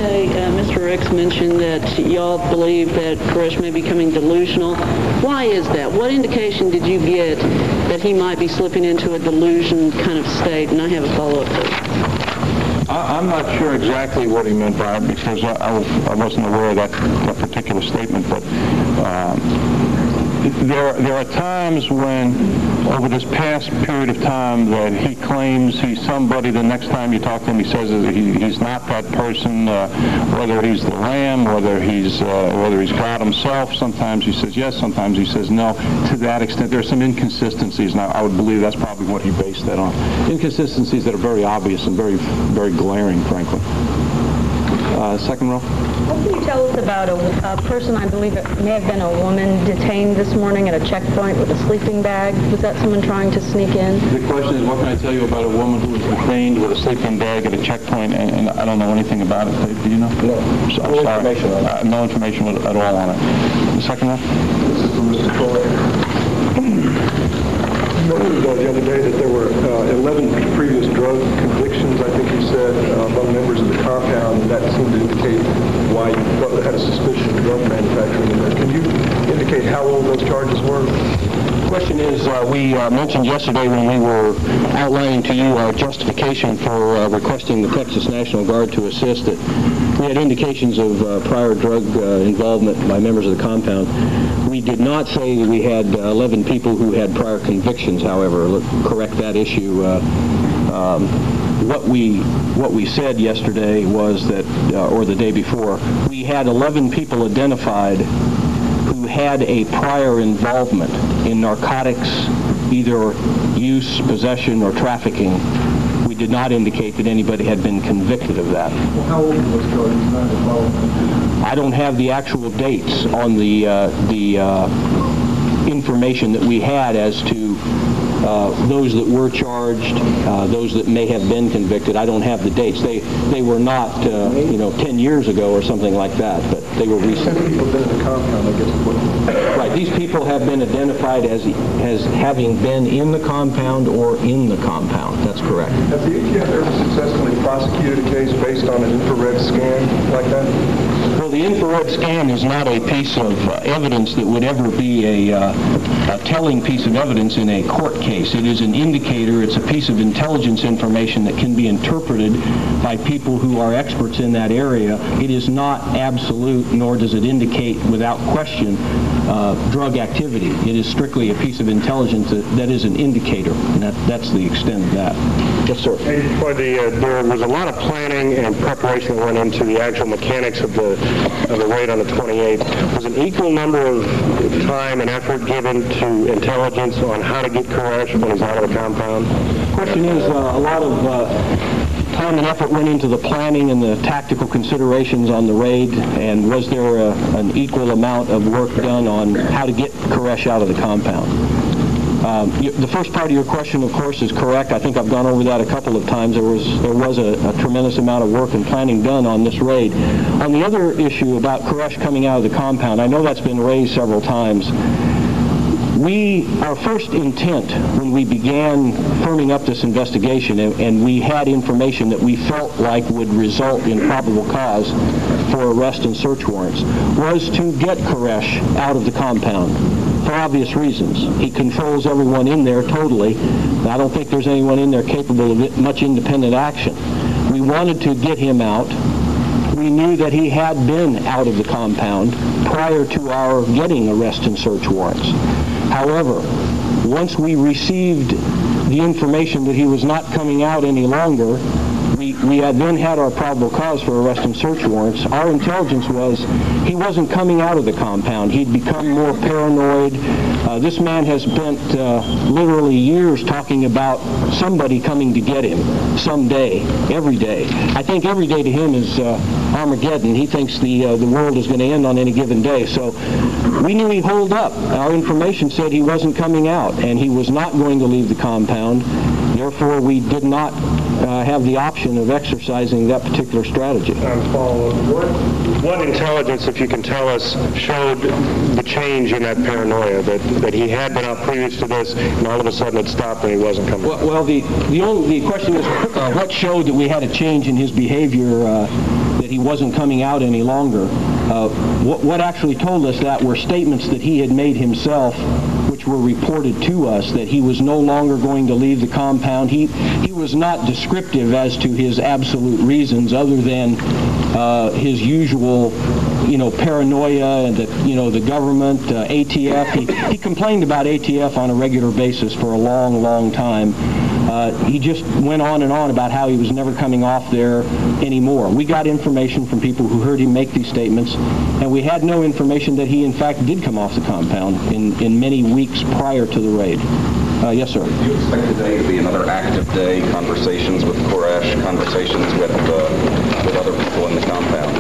Yesterday, Mr. Ricks mentioned that y'all believe that Koresh may be becoming delusional. Why is that? What indication did you get that he might be slipping into a delusion kind of state? And I have a follow-up, please. I'm not sure exactly what he meant by it because I wasn't aware of that particular statement, but there are times when, over this past period of time, that he claims he's somebody. The next time you talk to him, he says that he's not that person. Whether he's the Lamb, whether he's God himself. Sometimes he says yes, sometimes he says no. To that extent, there are some inconsistencies, and I would believe that's probably what he based that on. Inconsistencies that are very obvious and very, very glaring, frankly. Second row. What can you tell us about a person, I believe it may have been a woman, detained this morning at a checkpoint with a sleeping bag? Was that someone trying to sneak in? The question is, what can I tell you about a woman who was detained with a sleeping bag at a checkpoint, and I don't know anything about it. Do you know? No. I'm sorry. Information on it. No information at all on it. The second row. This is from Mr. Troy. You noted the other day that there were 11 previous drug convictions, I think you said, among members of the compound, and that seemed to indicate why you had a suspicion of drug manufacturing in there. Can you indicate how old those charges were? The question is, we mentioned yesterday when we were outlining to you our justification for requesting the Texas National Guard to assist that we had indications of prior drug involvement by members of the compound. We did not say we had 11 people who had prior convictions, however. Let's correct that issue. What we said yesterday was that, or the day before, we had 11 people identified who had a prior involvement in narcotics, either use, possession, or trafficking. We did not indicate that anybody had been convicted of that. Well, how old were those charges? I don't have the actual dates on the information that we had as to those that were charged, those that may have been convicted. I don't have the dates. They were not, 10 years ago or something like that, but they were recent. Some people have been in the compound, I guess. Right. These people have been identified as having been in the compound or in the compound. That's correct. Has the ATF ever successfully prosecuted a case based on an infrared scan like that? Well, the infrared scan is not a piece of evidence that would ever be a telling piece of evidence in a court case. It is an indicator. It's a piece of intelligence information that can be interpreted by people who are experts in that area. It is not absolute, nor does it indicate without question drug activity. It is strictly a piece of intelligence that is an indicator, and that's the extent of that. Yes, sir. There was a lot of planning and preparation that went into the actual mechanics of the raid on the 28th. Was an equal number of time and effort given to intelligence on how to get Koresh when he's out of the compound? The question is, a lot of time and effort went into the planning and the tactical considerations on the raid, and was there an equal amount of work done on how to get Koresh out of the compound? The first part of your question, of course, is correct. I think I've gone over that a couple of times. There was a tremendous amount of work and planning done on this raid. On the other issue about Koresh coming out of the compound, I know that's been raised several times. Our first intent when we began firming up this investigation, and we had information that we felt like would result in probable cause for arrest and search warrants, was to get Koresh out of the compound for obvious reasons. He controls everyone in there totally. I don't think there's anyone in there capable of much independent action. We wanted to get him out. We knew that he had been out of the compound prior to our getting arrest and search warrants. However, once we received the information that he was not coming out any longer, we had then had our probable cause for arrest and search warrants. Our intelligence was he wasn't coming out of the compound. He'd become more paranoid. This man has spent literally years talking about somebody coming to get him someday, every day. I think every day to him is Armageddon. He thinks the world is going to end on any given day. So we knew he holed up. Our information said he wasn't coming out, and he was not going to leave the compound. Therefore, we did not have the option of exercising that particular strategy. What intelligence, if you can tell us, showed the change in that paranoia, that he had been out previous to this, and all of a sudden it stopped and he wasn't coming? Well, the question is what showed that we had a change in his behavior that that he wasn't coming out any longer. What actually told us that were statements that he had made himself, which were reported to us, that he was no longer going to leave the compound. He was not descriptive as to his absolute reasons, other than his usual, paranoia, and the government, ATF. He complained about ATF on a regular basis for a long, long time. He just went on and on about how he was never coming off there anymore. We got information from people who heard him make these statements, and we had no information that he, in fact, did come off the compound in many weeks prior to the raid. Yes, sir. Do you expect today to be another active day, conversations with Koresh, conversations with other people in the compound?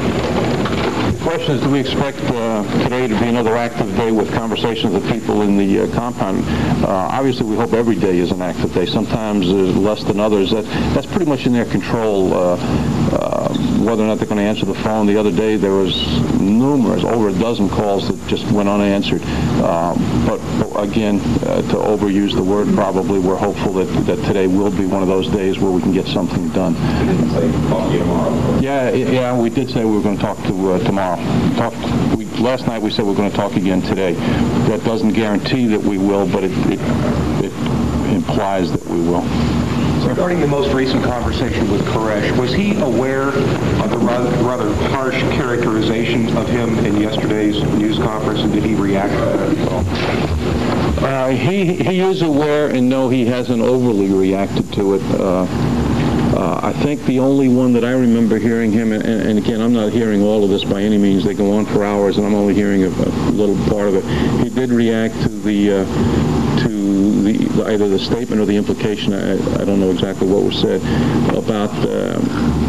The question is, do we expect today to be another active day with conversations with people in the compound? Obviously, we hope every day is an active day. Sometimes less than others. That's pretty much in their control, whether or not they're going to answer the phone. The other day, there was numerous, over a dozen calls that just went unanswered. But again, to overuse the word probably, we're hopeful that today will be one of those days where we can get something done. You didn't say talk to you tomorrow. Yeah, we did say we were going to talk to tomorrow. Last night we said we're going to talk again today. That doesn't guarantee that we will, but it implies that we will. Regarding the most recent conversation with Koresh, was he aware of the rather harsh characterization of him in yesterday's news conference, and did he react to that as well? He is aware, and no, he hasn't overly reacted to it. I think the only one that I remember hearing him, and again, I'm not hearing all of this by any means. They go on for hours, and I'm only hearing a little part of it. He did react to either the statement or the implication, I don't know exactly what was said, about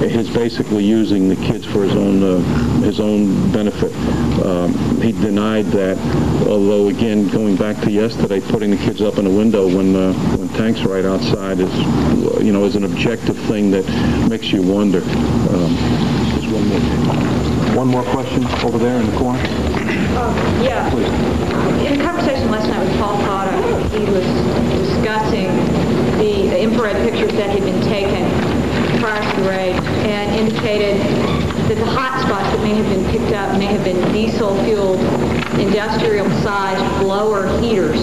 his basically using the kids for his own benefit. He denied that, although again, going back to yesterday, putting the kids up in a window when tanks are right outside is an objective thing that makes you wonder. Just one more question over there in the corner. Yeah. Please. In a conversation last night with Paul Fata, he was discussing the infrared pictures that had been taken prior to the raid and indicated that the hot spots that may have been picked up may have been diesel-fueled, industrial-sized blower heaters.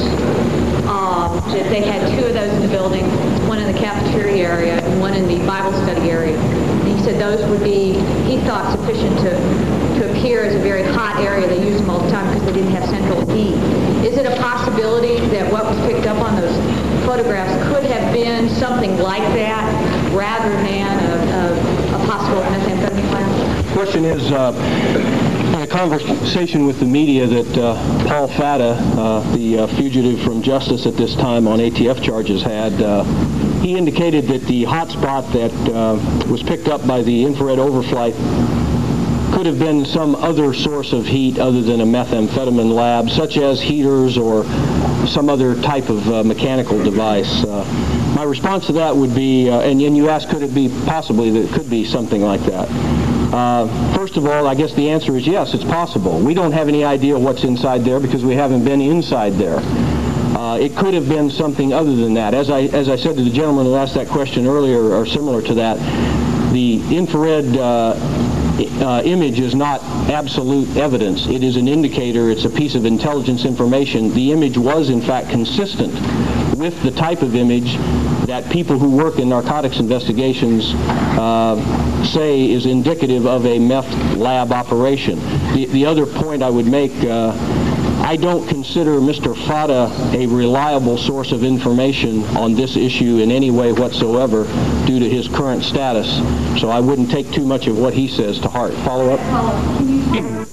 That they had two of those in the building, one in the cafeteria area and one in the Bible study area. And he said those would be, he thought, sufficient to appear as a very hot area. They used them all the time because they didn't have central heat. Is it a possibility that what was picked up on those photographs could have been something like that rather than a possible methamphetamine lab? The question is, in a conversation with the media that Paul Fata, the fugitive from justice at this time on ATF charges, had, he indicated that the hot spot that was picked up by the infrared overflight could have been some other source of heat other than a methamphetamine lab, such as heaters or some other type of mechanical device. My response to that would be, and you asked, could it be possibly that it could be something like that? First of all, I guess the answer is yes, it's possible. We don't have any idea what's inside there because we haven't been inside there. It could have been something other than that. As I said to the gentleman who asked that question earlier, or similar to that, the infrared image is not absolute evidence. It is an indicator. It's a piece of intelligence information. The image was, in fact, consistent with the type of image that people who work in narcotics investigations say is indicative of a meth lab operation. The other point I would make, I don't consider Mr. Fata a reliable source of information on this issue in any way whatsoever due to his current status, so I wouldn't take too much of what he says to heart. Follow up?